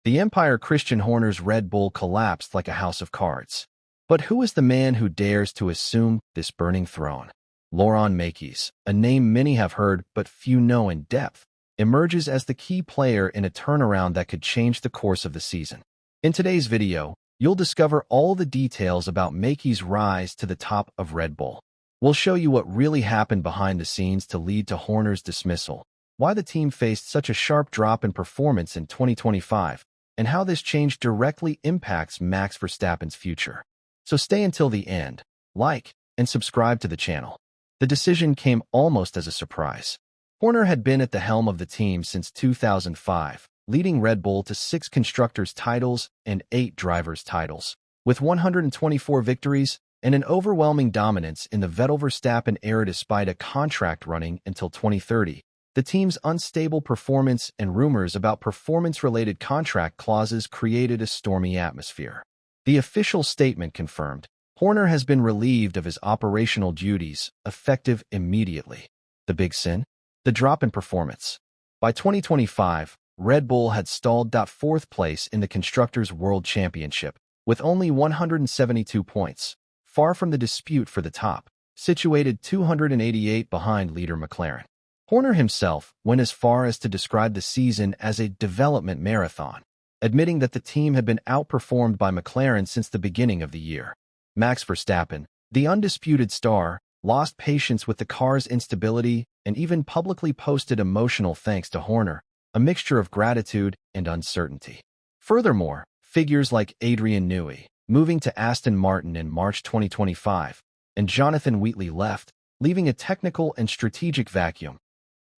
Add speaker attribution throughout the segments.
Speaker 1: The Empire Christian Horner's Red Bull collapsed like a house of cards. But who is the man who dares to assume this burning throne? Laurent Mekies, a name many have heard but few know in depth, emerges as the key player in a turnaround that could change the course of the season. In today's video, you'll discover all the details about Mekies' rise to the top of Red Bull. We'll show you what really happened behind the scenes to lead to Horner's dismissal, why the team faced such a sharp drop in performance in 2025, and how this change directly impacts Max Verstappen's future. So stay until the end, like, and subscribe to the channel. The decision came almost as a surprise. Horner had been at the helm of the team since 2005, leading Red Bull to 6 constructors' titles and 8 drivers' titles. With 124 victories and an overwhelming dominance in the Vettel-Verstappen era despite a contract running until 2030, the team's unstable performance and rumors about performance-related contract clauses created a stormy atmosphere. The official statement confirmed, Horner has been relieved of his operational duties, effective immediately. The big sin? The drop in performance. By 2025, Red Bull had stalled at 4th place in the Constructors' World Championship, with only 172 points, far from the dispute for the top, situated 288 behind leader McLaren. Horner himself went as far as to describe the season as a development marathon, admitting that the team had been outperformed by McLaren since the beginning of the year. Max Verstappen, the undisputed star, lost patience with the car's instability and even publicly posted emotional thanks to Horner, a mixture of gratitude and uncertainty. Furthermore, figures like Adrian Newey, moving to Aston Martin in March 2025, and Jonathan Wheatley left, leaving a technical and strategic vacuum.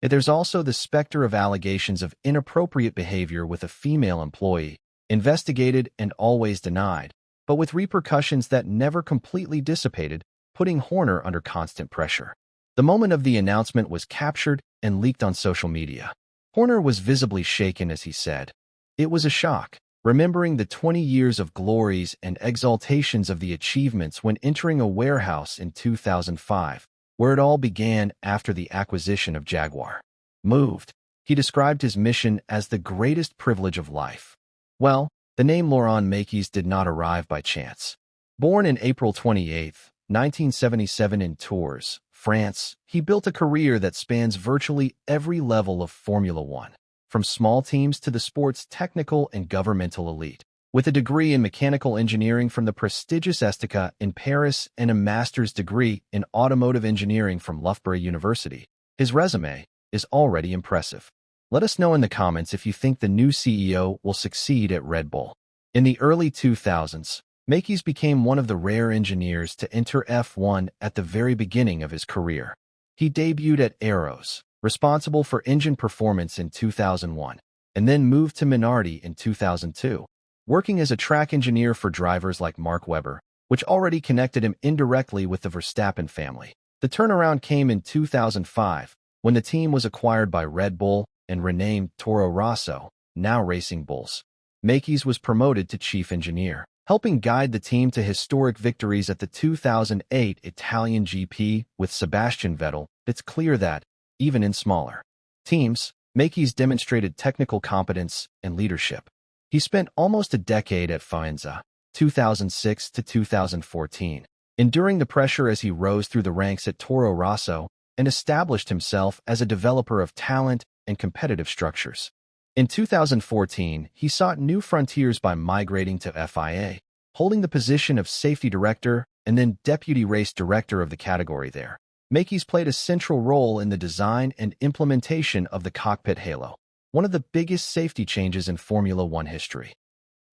Speaker 1: There's also the specter of allegations of inappropriate behavior with a female employee, investigated and always denied, but with repercussions that never completely dissipated, putting Horner under constant pressure. The moment of the announcement was captured and leaked on social media. Horner was visibly shaken as he said, "It was a shock, remembering the 20 years of glories and exaltations of the achievements when entering a warehouse in 2005, where it all began after the acquisition of Jaguar. Moved." He described his mission as the greatest privilege of life. Well, the name Laurent Mekies did not arrive by chance. Born in April 28, 1977 in Tours, France, he built a career that spans virtually every level of Formula One, from small teams to the sport's technical and governmental elite. With a degree in mechanical engineering from the prestigious ESTECA in Paris and a master's degree in automotive engineering from Loughborough University, his resume is already impressive. Let us know in the comments if you think the new CEO will succeed at Red Bull. In the early 2000s, Mekies became one of the rare engineers to enter F1 at the very beginning of his career. He debuted at Arrows, responsible for engine performance in 2001, and then moved to Minardi in 2002, working as a track engineer for drivers like Mark Webber, which already connected him indirectly with the Verstappen family. The turnaround came in 2005, when the team was acquired by Red Bull and renamed Toro Rosso, now Racing Bulls. Mekies was promoted to chief engineer, helping guide the team to historic victories at the 2008 Italian GP with Sebastian Vettel. It's clear that, even in smaller teams, Mekies demonstrated technical competence and leadership. He spent almost a decade at Faenza, 2006 to 2014, enduring the pressure as he rose through the ranks at Toro Rosso and established himself as a developer of talent and competitive structures. In 2014, he sought new frontiers by migrating to FIA, holding the position of safety director and then deputy race director of the category there. Mekies played a central role in the design and implementation of the cockpit halo, one of the biggest safety changes in Formula One history.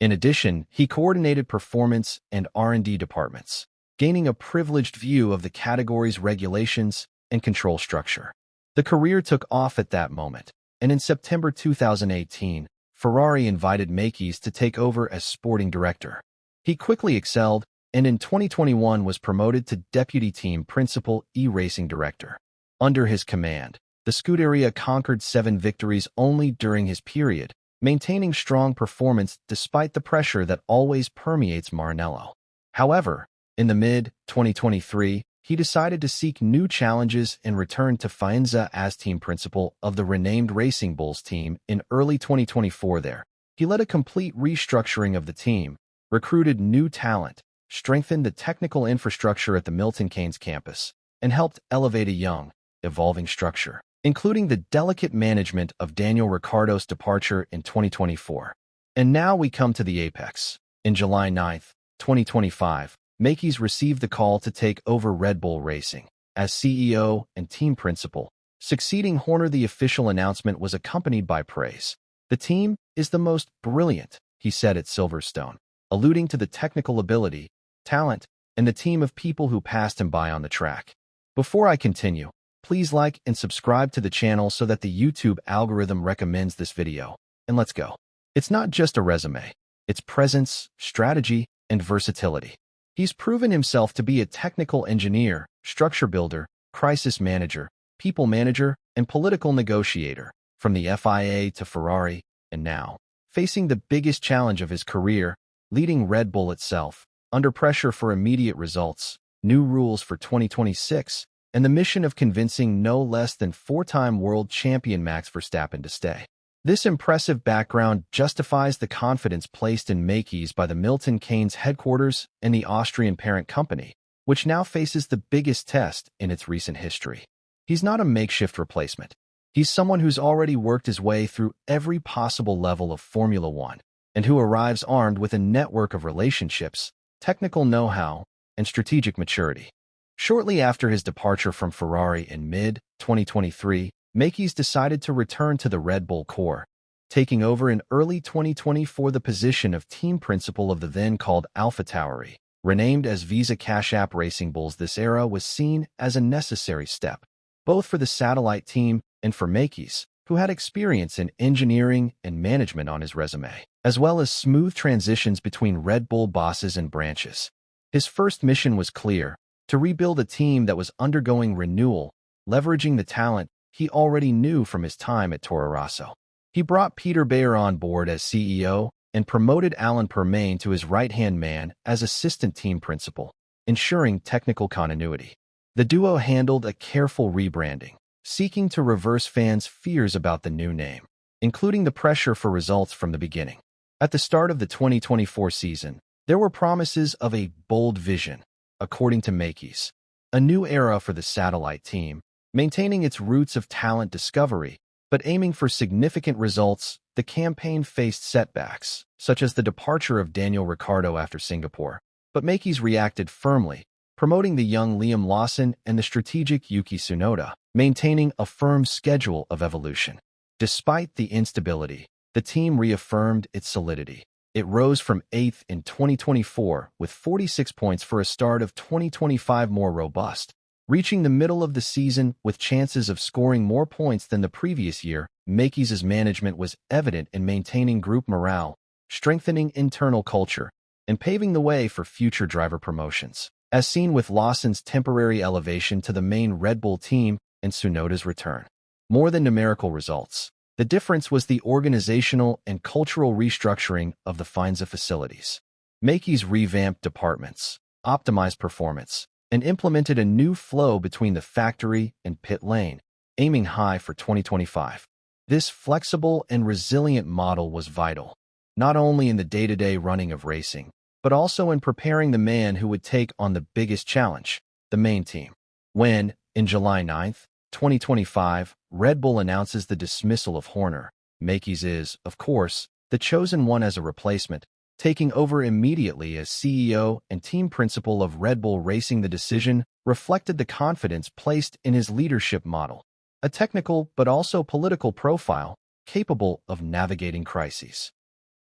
Speaker 1: In addition, he coordinated performance and R&D departments, gaining a privileged view of the category's regulations and control structure. The career took off at that moment, and in September 2018, Ferrari invited Mekies to take over as sporting director. He quickly excelled, and in 2021 was promoted to deputy team principal e-racing director. Under his command, the Scuderia conquered 7 victories only during his period, maintaining strong performance despite the pressure that always permeates Maranello. However, in the mid-2023, he decided to seek new challenges and returned to Faenza as team principal of the renamed Racing Bulls team in early 2024 there. He led a complete restructuring of the team, recruited new talent, strengthened the technical infrastructure at the Milton Keynes campus, and helped elevate a young, evolving structure, including the delicate management of Daniel Ricciardo's departure in 2024. And now we come to the apex. In July 9, 2025, Mekies received the call to take over Red Bull Racing as CEO and team principal. Succeeding Horner, the official announcement was accompanied by praise. "The team is the most brilliant," he said at Silverstone, alluding to the technical ability, talent, and the team of people who passed him by on the track. Before I continue, please like and subscribe to the channel so that the YouTube algorithm recommends this video. And let's go. It's not just a resume. It's presence, strategy, and versatility. He's proven himself to be a technical engineer, structure builder, crisis manager, people manager, and political negotiator, from the FIA to Ferrari, and now, facing the biggest challenge of his career, leading Red Bull itself, under pressure for immediate results, new rules for 2026, and the mission of convincing no less than four-time world champion Max Verstappen to stay. This impressive background justifies the confidence placed in Mekies by the Milton Keynes headquarters and the Austrian parent company, which now faces the biggest test in its recent history. He's not a makeshift replacement. He's someone who's already worked his way through every possible level of Formula One, and who arrives armed with a network of relationships, technical know-how, and strategic maturity. Shortly after his departure from Ferrari in mid-2023, Mekies decided to return to the Red Bull core, taking over in early 2024 the position of team principal of the then-called AlphaTauri. Renamed as Visa Cash App Racing Bulls, this era was seen as a necessary step, both for the satellite team and for Mekies, who had experience in engineering and management on his resume, as well as smooth transitions between Red Bull bosses and branches. His first mission was clear: to rebuild a team that was undergoing renewal, leveraging the talent he already knew from his time at Toro Rosso. He brought Peter Bayer on board as CEO and promoted Alan Permane to his right-hand man as assistant team principal, ensuring technical continuity. The duo handled a careful rebranding, seeking to reverse fans' fears about the new name, including the pressure for results from the beginning. At the start of the 2024 season, there were promises of a bold vision, according to Mekies, a new era for the satellite team, maintaining its roots of talent discovery, but aiming for significant results. The campaign faced setbacks, such as the departure of Daniel Ricciardo after Singapore, but Mekies reacted firmly, promoting the young Liam Lawson and the strategic Yuki Tsunoda, maintaining a firm schedule of evolution. Despite the instability, the team reaffirmed its solidity. It rose from 8th in 2024 with 46 points for a start of 2025 more robust, reaching the middle of the season with chances of scoring more points than the previous year. Mekies' management was evident in maintaining group morale, strengthening internal culture, and paving the way for future driver promotions, as seen with Lawson's temporary elevation to the main Red Bull team and Tsunoda's return. More than numerical results, the difference was the organizational and cultural restructuring of the Faenza facilities. Mekies revamped departments, optimized performance, and implemented a new flow between the factory and pit lane, aiming high for 2025. This flexible and resilient model was vital, not only in the day-to-day running of racing, but also in preparing the man who would take on the biggest challenge, the main team. When, in July 9, 2025, Red Bull announces the dismissal of Horner, Mekies is, of course, the chosen one as a replacement, taking over immediately as CEO and team principal of Red Bull Racing. The decision reflected the confidence placed in his leadership model, a technical but also political profile capable of navigating crises.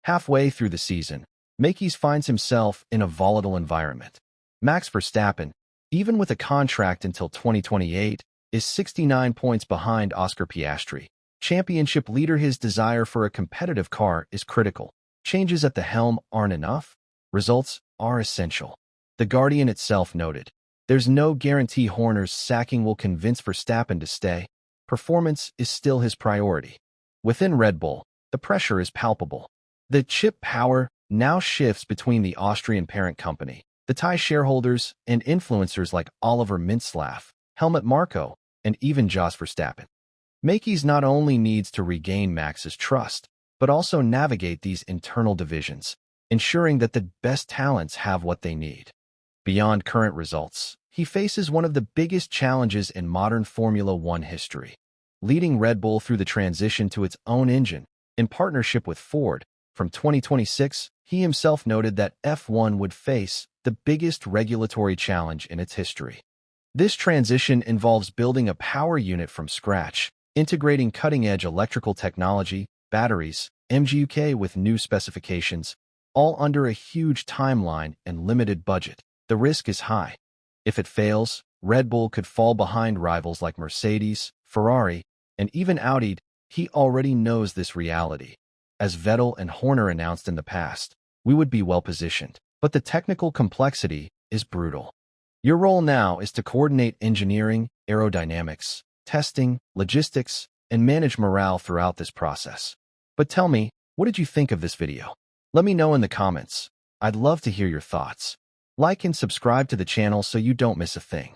Speaker 1: Halfway through the season, Mekies finds himself in a volatile environment. Max Verstappen, even with a contract until 2028, is 69 points behind Oscar Piastri, championship leader. His desire for a competitive car is critical. Changes at the helm aren't enough. Results are essential. The Guardian itself noted, "There's no guarantee Horner's sacking will convince Verstappen to stay. Performance is still his priority." Within Red Bull, the pressure is palpable. The chip power now shifts between the Austrian parent company, the Thai shareholders, and influencers like Oliver Mintzlaff, Helmut Marko, and even Jos Verstappen. Mekies not only needs to regain Max's trust, but also navigate these internal divisions, ensuring that the best talents have what they need. Beyond current results, he faces one of the biggest challenges in modern Formula One history, leading Red Bull through the transition to its own engine in partnership with Ford. From 2026, he himself noted that F1 would face the biggest regulatory challenge in its history. This transition involves building a power unit from scratch, integrating cutting-edge electrical technology, batteries, MGUK with new specifications, all under a huge timeline and limited budget. The risk is high. If it fails, Red Bull could fall behind rivals like Mercedes, Ferrari, and even Audi. He already knows this reality. As Vettel and Horner announced in the past, we would be well positioned, but the technical complexity is brutal. Your role now is to coordinate engineering, aerodynamics, testing, logistics, and manage morale throughout this process. But tell me, what did you think of this video? Let me know in the comments. I'd love to hear your thoughts. Like and subscribe to the channel so you don't miss a thing.